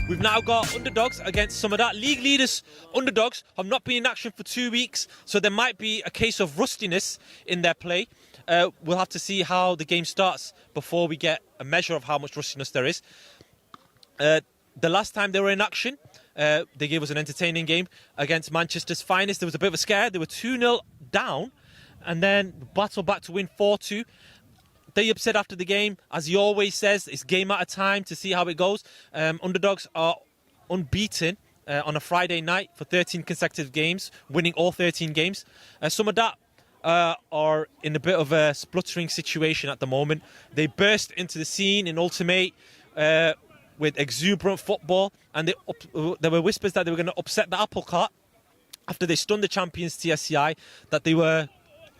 We've now got Underdogs against Summa Dat. League leaders, Underdogs, have not been in action for 2 weeks, so there might be a case of rustiness in their play. We'll have to see how the game starts before we get a measure of how much rustiness there is. The last time they were in action, they gave us an entertaining game against Manchester's finest. There was a bit of a scare. They were 2-0 down and then battled back to win 4-2. Tayyab said after the game, as he always says, it's game at a time to see how it goes. Underdogs are unbeaten on a Friday night for 13 consecutive games, winning all 13 games. Summa Dat are in a bit of a spluttering situation at the moment. They burst into the scene in Ultim8 with exuberant football, and there were whispers that they were going to upset the apple cart after they stunned the champions TSCI, that they were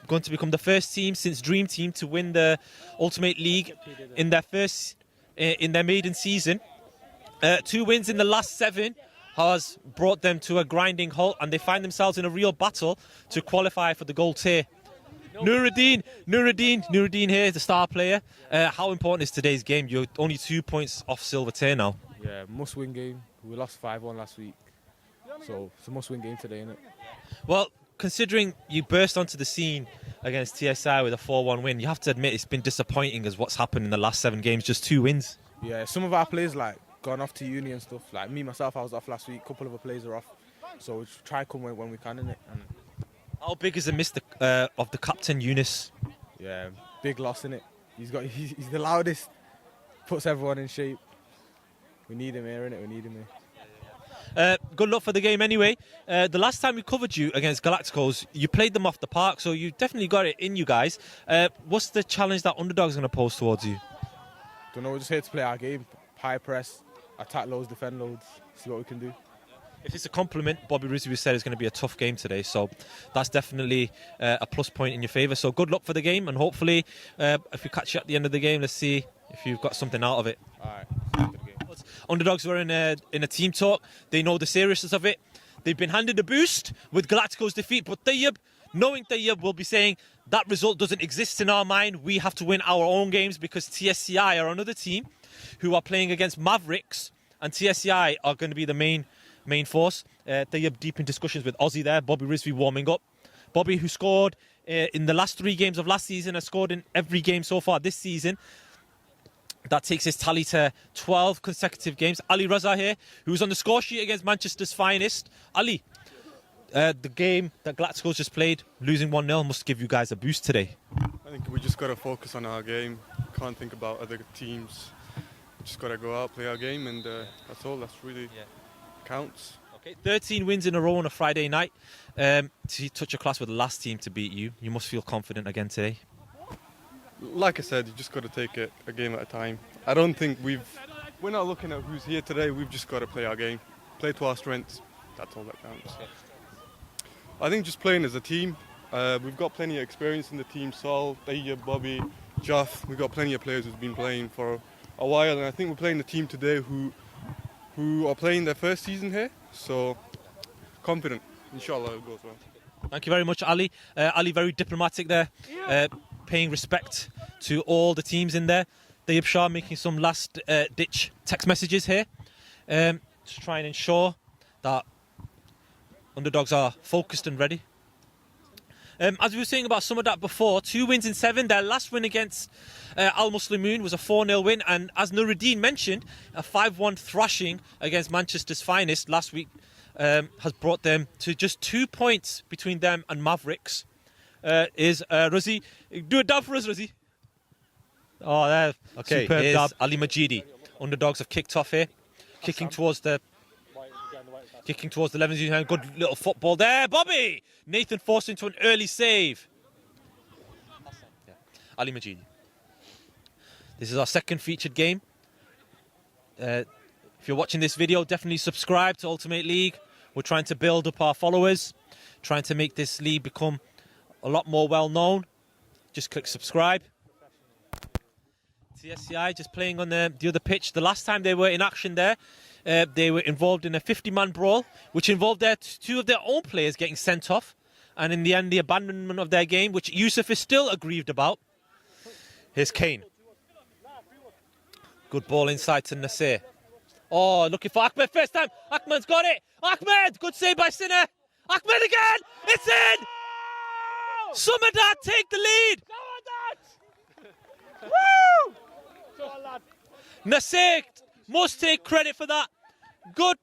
going to become the first team since Dream Team to win the Ultimate League in their maiden season. 2 wins in the last 7 has brought them to a grinding halt, and they find themselves in a real battle to qualify for the gold tier. Nuruddin here, the star player. How important is today's game? You're only 2 points off silver tier now. Yeah, must-win game. We lost 5-1 last week, so it's a must-win game today, isn't it? Well, considering you burst onto the scene against TSI with a 4-1 win, you have to admit it's been disappointing as what's happened in the last 7 games, just 2 wins. Yeah, some of our players gone off to uni and stuff. Like me myself, I was off last week. A couple of our players are off, so we try come when we can, innit? And how big is the miss of the captain Yunus? yeah, big loss, innit? He's the loudest, puts everyone in shape. We need him here, innit? We need him here. Good luck for the game anyway. The last time we covered you against Galacticos, you played them off the park, so you definitely got it in you guys. What's the challenge that Underdogs are going to pose towards you? Don't know, we're just here to play our game. High press, attack loads, defend loads, see what we can do. If it's a compliment, Bobby Rizvi said it's going to be a tough game today, so that's definitely a plus point in your favour. So good luck for the game, and hopefully if we catch you at the end of the game, let's see if you've got something out of it. All right. Underdogs were in a team talk. They know the seriousness of it. They've been handed a boost with Galacticos' defeat, but Tayyab, knowing Tayyab, will be saying that result doesn't exist in our mind. We have to win our own games because TSCI are another team who are playing against Mavericks, and TSCI are going to be the main force. Tayyab deep in discussions with Aussie there. Bobby Rizvi warming up. Bobby, who scored in the last 3 games of last season, has scored in every game so far this season. That takes his tally to 12 consecutive games. Ali Raza here, who's on the score sheet against Manchester's finest. Ali, the game that Galacticos just played, losing 1-0, must give you guys a boost today. I think we just got to focus on our game. Can't think about other teams. Just got to go out, play our game, and that's all. That's really counts. Okay, 13 wins in a row on a Friday night. To touch a class with the last team to beat you, you must feel confident again today. Like I said, you just got to take it a game at a time. I don't think we're not looking at who's here today. We've just got to play our game, play to our strengths. That's all that counts. I think just playing as a team. We've got plenty of experience in the team. Saul, Tayyab, Bobby, Jaff. We've got plenty of players who've been playing for a while, and I think we're playing a team today who are playing their first season here. So confident. Inshallah, it goes well. Thank you very much, Ali. Ali, very diplomatic there, paying respect to all the teams in there. Tayyab Shah making some last-ditch text messages here to try and ensure that Underdogs are focused and ready. As we were saying about Summa Dat before, 2 wins in 7. Their last win against Al Muslimun was a 4-0 win, and as Nuruddin mentioned, a 5-1 thrashing against Manchester's finest last week has brought them to just 2 points between them and Mavericks. Razi, do a dab for us, Razi. Oh, there. Okay, superb dab. Ali Majidi. Underdogs have kicked off here, kicking towards the 11. Good little football there, Bobby. Nathan forced into an early save. Yeah. Ali Majidi. This is our second featured game. If you're watching this video, definitely subscribe to Ultimate League. We're trying to build up our followers, trying to make this league become a lot more well known. Just click subscribe. TSCI just playing on the other pitch. The last time they were in action there, they were involved in a 50-man brawl, which involved 2 of their own players getting sent off, and in the end, the abandonment of their game, which Yusuf is still aggrieved about. Here's Kane. Good ball inside to Nasir. Oh, looking for Ahmed first time. Ahmed's got it. Ahmed, good save by Sinner. Ahmed again. It's in. Summa Dat take the lead. Woo! Nasir must take credit for that. Good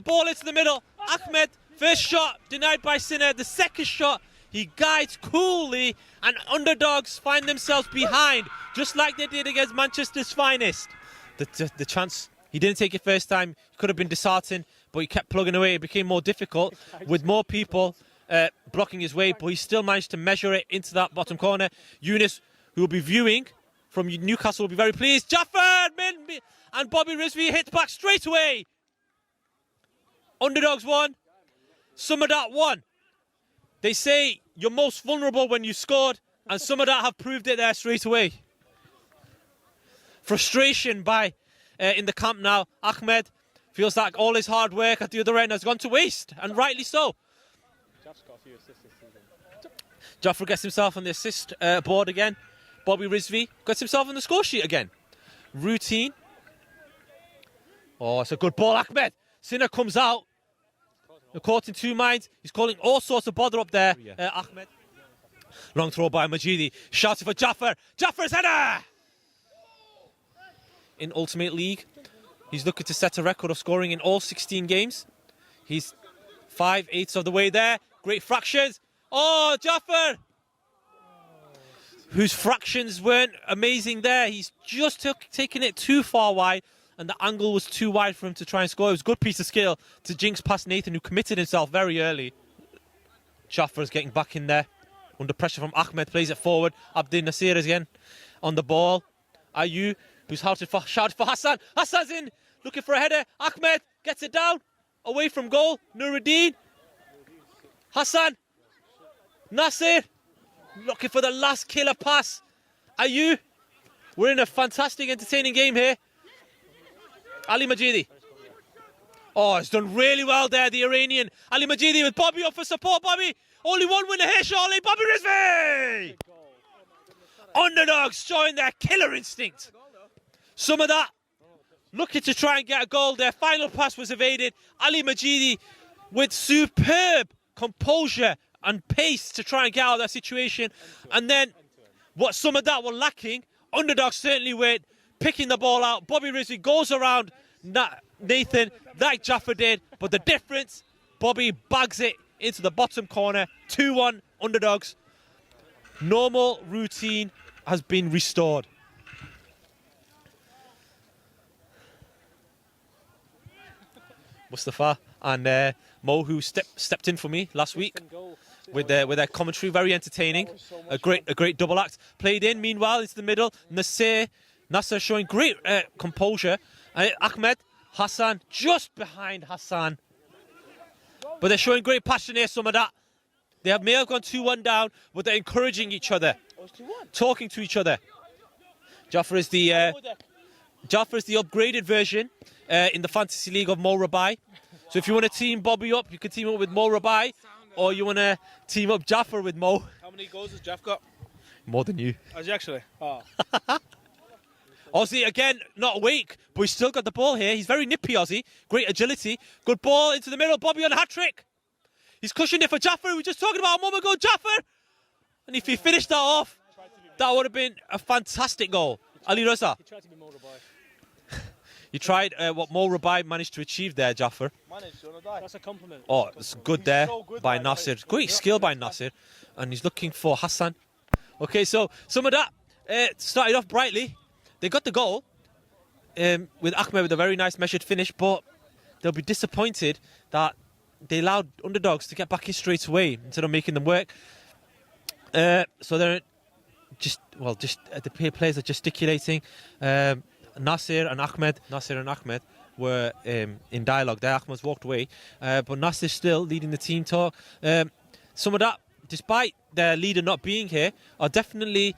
ball into the middle. Ahmed, first shot denied by Sinner. The second shot, he guides coolly, and Underdogs find themselves behind, just like they did against Manchester's finest. The chance, he didn't take it first time. It could have been disheartening, but he kept plugging away. It became more difficult with more people blocking his way, but he still managed to measure it into that bottom corner. Yunus, who will be viewing from Newcastle, will be very pleased. Jaffer and Bobby Rizvi hit back straight away. Underdogs won. Summa Dat won. They say you're most vulnerable when you scored, and Summa Dat have proved it there straight away. Frustration in the camp now. Ahmed feels like all his hard work at the other end has gone to waste, and rightly so. Jaffer gets himself on the assist board again. Bobby Rizvi gets himself on the score sheet again. Routine. Oh, it's a good ball, Ahmed. Sinner comes out. They're caught in two minds. He's calling all sorts of bother up there, Ahmed. Long throw by Majidi. Shouting for Jaffer. Jaffer's header! In Ultimate League, he's looking to set a record of scoring in all 16 games. He's 5/8 of the way there. Great fractions. Oh, Jaffer! Whose fractions weren't amazing there. He's just taken it too far wide, and the angle was too wide for him to try and score. It was a good piece of skill to jinx past Nathan, who committed himself very early. Jaffer's getting back in there. Under pressure from Ahmed, plays it forward. Abdel Nasir again on the ball. Ayu, who's shouted for Hassan. Hassan's in, looking for a header. Ahmed gets it down, away from goal. Nuruddin. Hassan. Nasir, looking for the last killer pass. Ayu. We're in a fantastic, entertaining game here. Ali Majidi. Oh, it's done really well there, the Iranian. Ali Majidi with Bobby up for support. Bobby, only one winner here, surely. Bobby Rizvi! Underdogs showing their killer instinct. Some of that looking to try and get a goal. Their final pass was evaded. Ali Majidi with superb composure and pace to try and get out of that situation. And then what some of that were lacking, Underdogs certainly were picking the ball out. Bobby Rizvi goes around Nathan like Jaffer did, but the difference, Bobby bags it into the bottom corner. 2-1 Underdogs. Normal routine has been restored. Mustafa and Mo, who stepped in for me last week with their commentary, very entertaining. A great double act played in. Meanwhile, into the middle, Nasir showing great composure. Ahmed, Hassan just behind Hassan, but they're showing great passion here. Some of that may have gone 2-1 down, but they're encouraging each other, talking to each other. Jaffer is the upgraded version in the fantasy league of Mo Rabai. So if you want to team Bobby up, you can team up with Mo Rabai, or you want to team up Jaffer with Mo. How many goals has Jaff got? More than you. Has he actually? Oh. Ozzy again, not awake, but he's still got the ball here. He's very nippy, Ozzy. Great agility. Good ball into the middle. Bobby on a hat-trick. He's cushioned it for Jaffer. We were just talking about a moment ago. Jaffer! And if he finished that off, that would have been a fantastic goal. Ali Raza. He tried to be Mo Rabai. You tried what Mo Rabai managed to achieve there, Jaffer. That's a compliment. Oh, it's good there by Nasir. Great skill by Nasir. And he's looking for Hassan. Okay, so some of that started off brightly. They got the goal with Ahmed with a very nice measured finish, but they'll be disappointed that they allowed Underdogs to get back in straight away instead of making them work. So they're the players are gesticulating. Nasir and Ahmed were in dialogue there. Ahmed's walked away, but Nasir's still leading the team talk. Some of that, despite their leader not being here, are definitely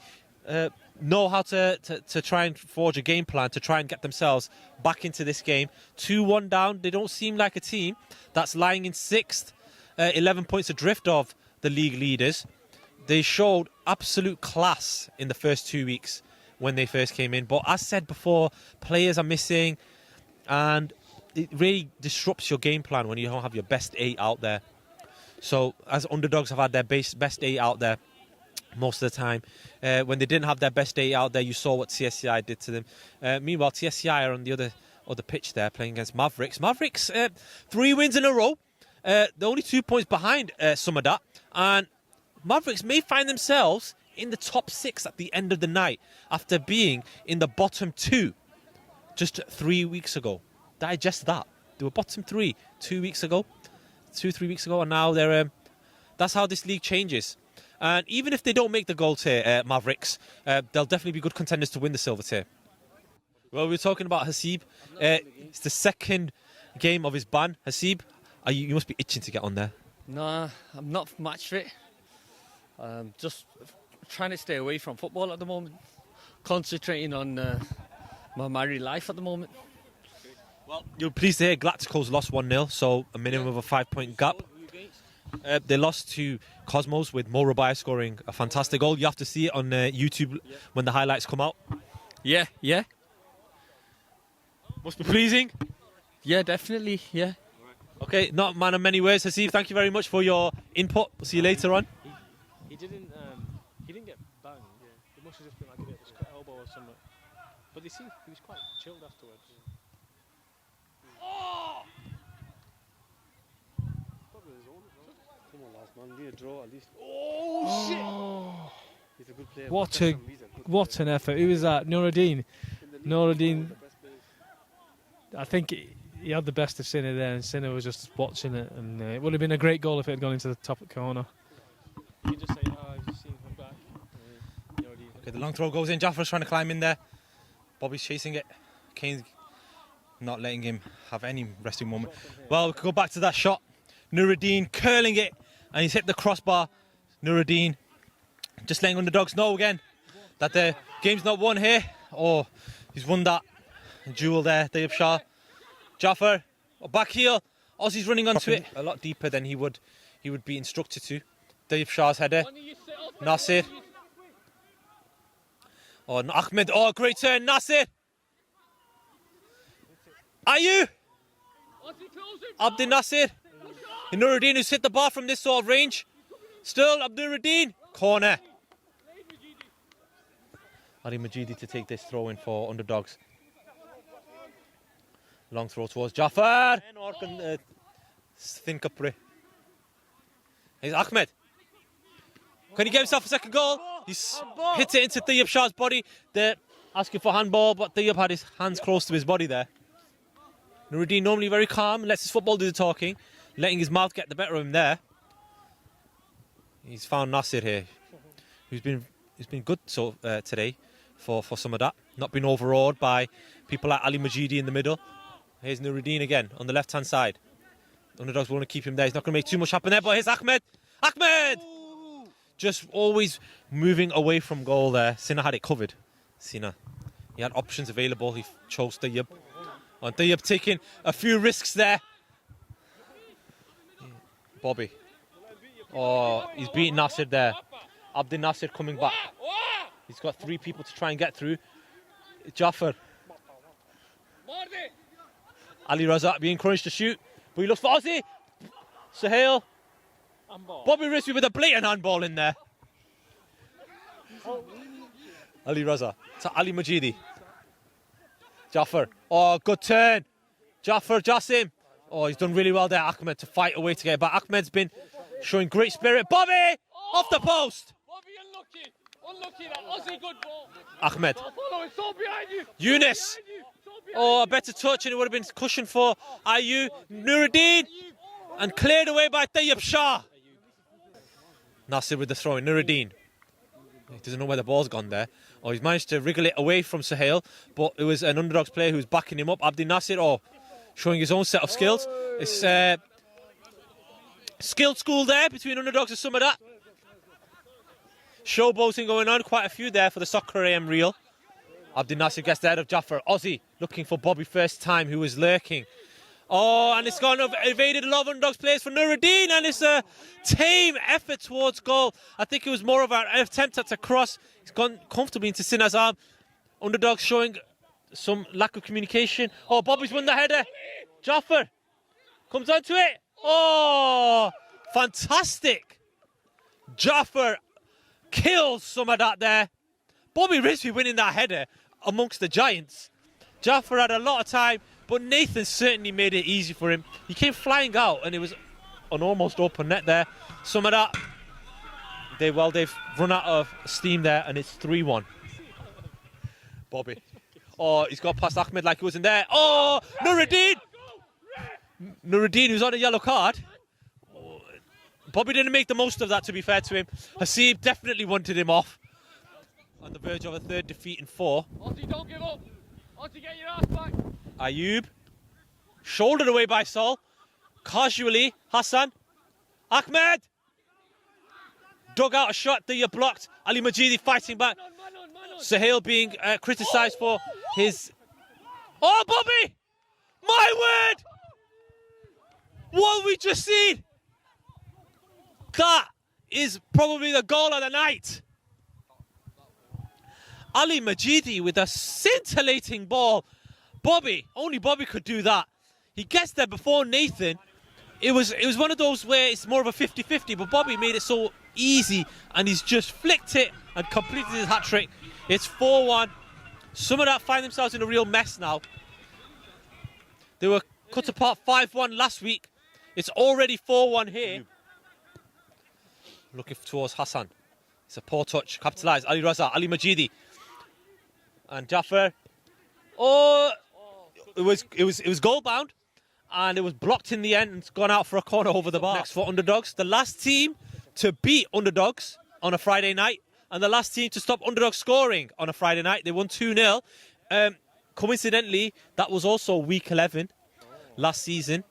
know how to try and forge a game plan to try and get themselves back into this game. 2-1 down. They don't seem like a team that's lying in 6th, 11 points adrift of the league leaders. They showed absolute class in the first 2 weeks when they first came in. But as said before, players are missing, and it really disrupts your game plan when you don't have your best 8 out there. So as Underdogs have had their best 8 out there most of the time, when they didn't have their best 8 out there, you saw what TSCI did to them. Meanwhile, TSCI are on the other pitch there playing against Mavericks. Mavericks 3 wins in a row. They're only 2 points behind Summa Dat, and Mavericks may find themselves in the top 6 at the end of the night after being in the bottom 2 just 3 weeks ago. Digest that. They were bottom 3 2 weeks ago, 3 weeks ago, and now they're. That's how this league changes. And even if they don't make the gold tier, Mavericks, they'll definitely be good contenders to win the silver tier. Well, we were talking about Hasib. It's the second game of his ban. Hasib, you must be itching to get on there. Nah, I'm not match fit. Just trying to stay away from football at the moment. Concentrating on my married life at the moment. Well, you're pleased to hear Galacticos lost 1-0, so a minimum of a 5-point gap. They lost to Cosmos with Mo Rabaya scoring a fantastic goal. You have to see it on YouTube when the highlights come out. Yeah. Must be pleasing. Yeah, definitely, yeah. Okay, not a man of many words. Hasib, thank you very much for your input. We'll see you later on. He didn't get banged. Yeah. It must have just been like a bit of a cut elbow or something. But he was quite chilled afterwards. Oh! Probably his own. Come on, last man. Need a draw at least. Oh shit! He's a good player. What an effort! Who was that? Nuruddin. Nuruddin. I think he had the best of Sinner there, and Sinner was just watching it. And it would have been a great goal if it had gone into the top corner. You just say, I've just seen him back. Okay, the long throw goes in. Jaffar's trying to climb in there. Bobby's chasing it. Kane's not letting him have any resting moment. Well, we could go back to that shot. Nuruddin curling it, and he's hit the crossbar. Nuruddin just letting Underdogs know again that the game's not won here. Oh, he's won that duel there. Dayab Shah. Jaffar, back heel. Aussie's running onto it a lot deeper than he would be instructed to. Dayab Shah's header. Nasir. Oh, Ahmed. Oh, great turn. Nasir. Ayu. Abdul Nasir. Nuruddin, who's hit the bar from this sort of range. Still, Nuruddin. Corner. Ali Majidi to take this throw in for Underdogs. Long throw towards Jaffar. Thin Capri. Here's Ahmed. Can he get himself a second goal? He's hit it into Dayab Shah's body. They're asking for handball, but Dayab had his hands close to his body there. Nuruddin normally very calm, lets his football do the talking, letting his mouth get the better of him there. He's found Nasir here, who's been good today for Summa Dat. Not been overawed by people like Ali Majidi in the middle. Here's Nuruddin again on the left-hand side. The Underdogs want to keep him there. He's not going to make too much happen there, but here's Ahmed. Ahmed! Just always moving away from goal there. Sina had it covered. Sina. He had options available. He chose Dayab. And Dayab taking a few risks there. Bobby. Oh, he's beating Nasir there. Abdul Nasir coming back. He's got 3 people to try and get through. Jaffar. Ali Razak being encouraged to shoot, but he looks for Aussie. Sahel. Bobby Risby with a blatant handball in there. Ali Razak to Ali Majidi. Jaffar. Oh, good turn. Jaffar Jassim. Oh, he's done really well there, Ahmed, to fight away to get it back. Ahmed's been showing great spirit. Bobby! Off the post. Bobby, unlucky. Unlucky, that Aussie good ball. Ahmed. Follow, it's all behind you. Yunus. Oh, a better touch and it would have been cushion for Ayu. Nuruddin. And cleared away by Dayab Shah. Nasir with the throw in. Nuruddin. He doesn't know where the ball's gone there. Oh, he's managed to wriggle it away from Sahel, but it was an Underdogs player who was backing him up. Abdi Nasir, showing his own set of skills. It's skilled school there between Underdogs and Summa Dat. Showboating going on, quite a few there for the Soccer AM reel. Abdi Nasir gets there of Jaffar. Aussie looking for Bobby first time, who was lurking. Oh, and it's gone evaded a lot of Underdogs players for Nuruddin, and it's a tame effort towards goal. I think it was more of an attempt at a cross. It's gone comfortably into Sinner's arm. Underdogs showing some lack of communication. Oh, Bobby's won the header. Jaffer comes onto it. Oh, fantastic. Jaffer kills Summa Dat there. Bobby Rizvi winning that header amongst the giants. Jaffer had a lot of time, but Nathan certainly made it easy for him. He came flying out, and it was an almost open net there. Summa Dat, they've run out of steam there, and it's 3-1. Bobby. Oh, he's got past Ahmed like he wasn't there. Oh, Nuruddin! Nuruddin, who's on a yellow card. Bobby didn't make the most of that, to be fair to him. Hasib definitely wanted him off. On the verge of a third defeat in 4. Ozzy, don't give up. Ozzy, get your ass back. Ayub. Shouldered away by Sol. Casually, Hassan. Ahmed. Dug out a shot that you blocked. Ali Majidi fighting back. Sahil being criticised for his... Oh, Bobby! My word! What have we just seen? That is probably the goal of the night. Ali Majidi with a scintillating ball. Bobby, only Bobby could do that. He gets there before Nathan. It was one of those where it's more of a 50-50, but Bobby made it so easy, and he's just flicked it and completed his hat-trick. It's 4-1. Summa Dat find themselves in a real mess now. They were cut apart 5-1 last week. It's already 4-1 here. Looking towards Hassan. It's a poor touch. Capitalised. Ali Raza, Ali Majidi. And Jaffer. Oh, it was goal bound, and it was blocked in the end and gone out for a corner over the bar. Next for Underdogs, the last team to beat Underdogs on a Friday night, and the last team to stop Underdogs scoring on a Friday night. They won 2-0. Coincidentally, that was also week 11 last season,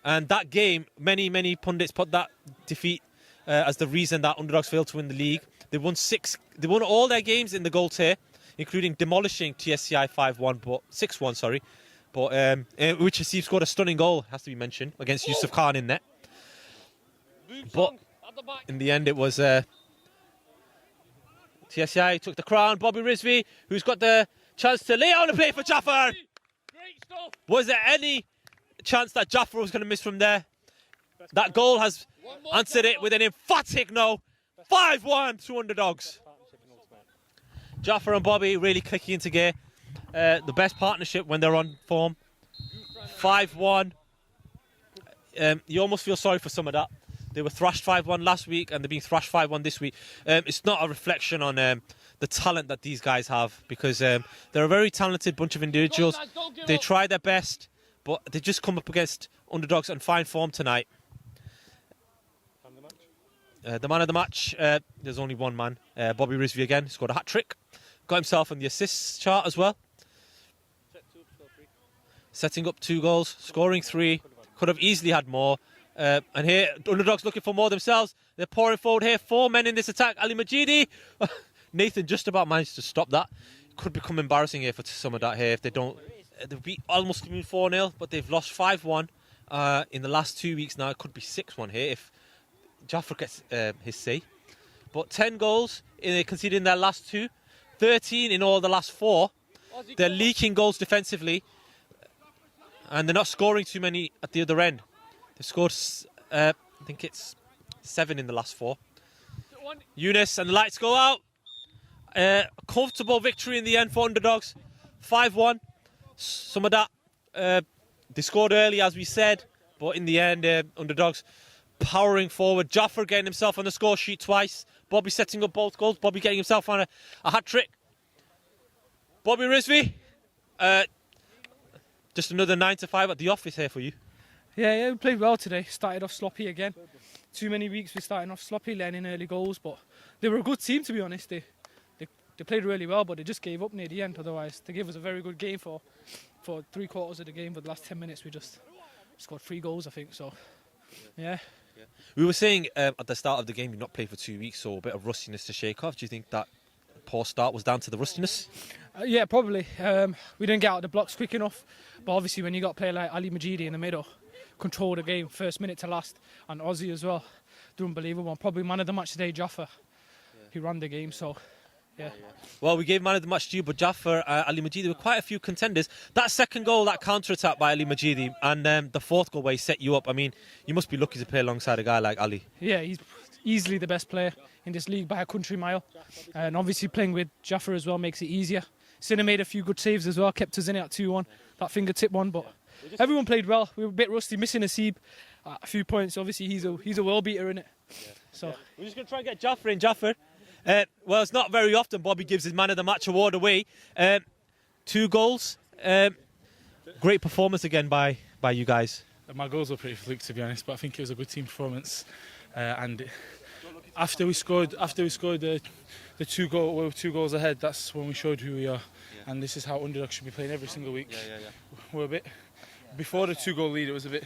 and that game, many pundits put that defeat as the reason that Underdogs failed to win the league. They won all their games in the gold tier, including demolishing TSCI 5-1, but 6-1, sorry. But which Hasib scored a stunning goal, has to be mentioned, against Yusuf Khan in net. But in the end, it was TSCI took the crown. Bobby Rizvi, who's got the chance to lay on a play for Jaffer. Was there any chance that Jaffer was going to miss from there? That goal has answered it with an emphatic no. 5-1 to Underdogs. Jaffer and Bobby really clicking into gear. The best partnership when they're on form. 5-1. You almost feel sorry for Summa Dat. They were thrashed 5-1 last week, and they're being thrashed 5-1 this week. It's not a reflection on the talent that these guys have, because they're a very talented bunch of individuals. They try their best, but they just come up against Underdogs and fine form tonight. The man of the match, there's only one man. Bobby Rizvi again, scored a hat-trick. Got himself on the assists chart as well. Setting up 2 goals, scoring 3. Could have easily had more. And here, Underdogs looking for more themselves. They're pouring forward here. 4 men in this attack. Ali Majidi. Nathan just about managed to stop that. Could become embarrassing here for Summa Dat here if they don't. They'll be almost 4-0, but they've lost 5-1 in the last 2 weeks now. It could be 6-1 here if Jaffer gets his say. But 10 goals, they conceded in their last 2. 13 in all the last 4. They're leaking goals defensively, and they're not scoring too many at the other end. They've scored, I think it's 7 in the last 4. Yunus and the lights go out. A comfortable victory in the end for Underdogs. 5-1. Summa Dat, they scored early, as we said, but in the end, Underdogs powering forward. Jaffer getting himself on the score sheet twice. Bobby setting up both goals. Bobby getting himself on a hat-trick. Bobby Rizvi, just another 9 to 5 at the office here for you. Yeah, we played well today. Started off sloppy again. Too many weeks we started off sloppy, letting in early goals, but they were a good team, to be honest. They played really well, but they just gave up near the end. Otherwise, they gave us a very good game for 3 quarters of the game. But the last 10 minutes, we just scored 3 goals, I think. So, yeah. We were saying at the start of the game, you've not played for 2 weeks, so a bit of rustiness to shake off. Do you think that poor start was down to the rustiness? Yeah, probably. We didn't get out of the blocks quick enough. But obviously, when you got a player like Ali Majidi in the middle, control the game, first minute to last, and Ozzy as well, they're unbelievable. And probably man of the match today, Jaffer. He ran the game, so Yeah. Well, we gave man of the match to you, but Jaffer, Ali Majidi, were quite a few contenders. That second goal, that counter-attack by Ali Majidi, and the fourth goal where he set you up, I mean, you must be lucky to play alongside a guy like Ali. Yeah, he's easily the best player in this league by a country mile. And obviously playing with Jaffer as well makes it easier. Sinner made a few good saves as well, kept us in it at 2-1, that fingertip one, but everyone played well. We were a bit rusty, missing Asib a few points. Obviously, he's a world beater in it. So We're just going to try and get Jaffer in. Jaffer, well, it's not very often Bobby gives his man of the match award away. 2 goals. Great performance again by you guys. My goals were pretty fluke, to be honest, but I think it was a good team performance. And after we scored the 2 goals ahead, that's when we showed who we are. Yeah. And this is how Underdogs should be playing every single week. We're a bit before the 2-goal lead. It was a bit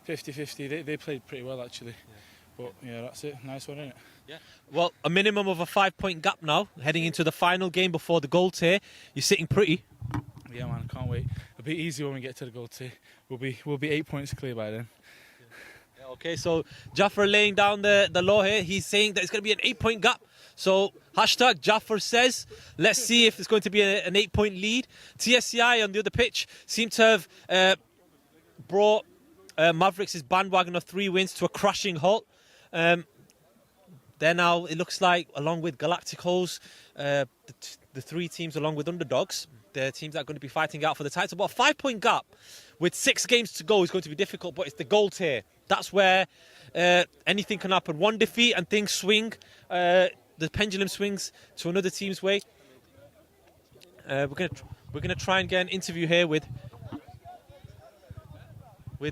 50-50. They played pretty well actually. But yeah, that's it. Nice one, isn't it? Yeah. Well, a minimum of a 5-point gap now, heading into the final game before the goal tier. You're sitting pretty. Yeah, man, I can't wait. It'll be easy when we get to the goal tier. We'll be 8 points clear by then. Yeah, okay, so Jaffer laying down the law here. He's saying that it's going to be an 8-point gap. So hashtag Jaffer says. Let's see if it's going to be an 8-point lead. TSCI on the other pitch seem to have brought Mavericks' bandwagon of 3 wins to a crashing halt. They're now, it looks like, along with Galacticos, the 3 teams along with Underdogs, the teams that are going to be fighting out for the title. But a 5-point gap with 6 games to go is going to be difficult, but it's the goal tier. That's where anything can happen. One defeat and things swing. The pendulum swings to another team's way. We're gonna try and get an interview here with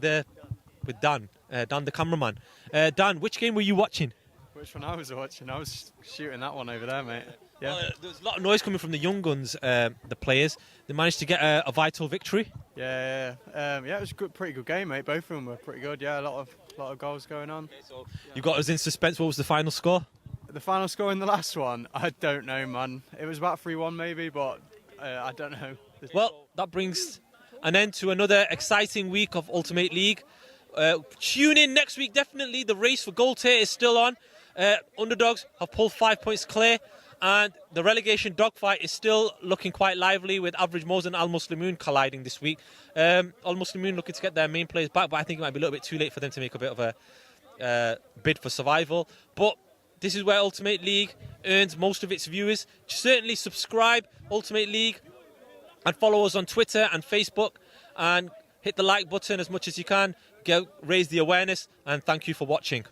Dan, Dan the cameraman. Dan, which game were you watching? Which one I was watching? I was shooting that one over there, mate. Yeah. Well, there's a lot of noise coming from the young guns, the players. They managed to get a vital victory. Yeah, it was a pretty good game, mate. Both of them were pretty good. Yeah, a lot of goals going on. Okay, so you got us in suspense. What was the final score? The final score in the last one, I don't know, man. It was about 3-1 maybe, but I don't know. Well, that brings an end to another exciting week of Ultimate League. Tune in next week, definitely. The race for gold tier is still on. Underdogs have pulled 5 points clear, and the relegation dogfight is still looking quite lively, with Average Mose and Al Muslimun colliding this week. Al Muslimun looking to get their main players back, but I think it might be a little bit too late for them to make a bit of a bid for survival. But this is where Ultimate League earns most of its viewers. Certainly subscribe, Ultimate League, and follow us on Twitter and Facebook, and hit the like button as much as you can. Raise the awareness, and thank you for watching.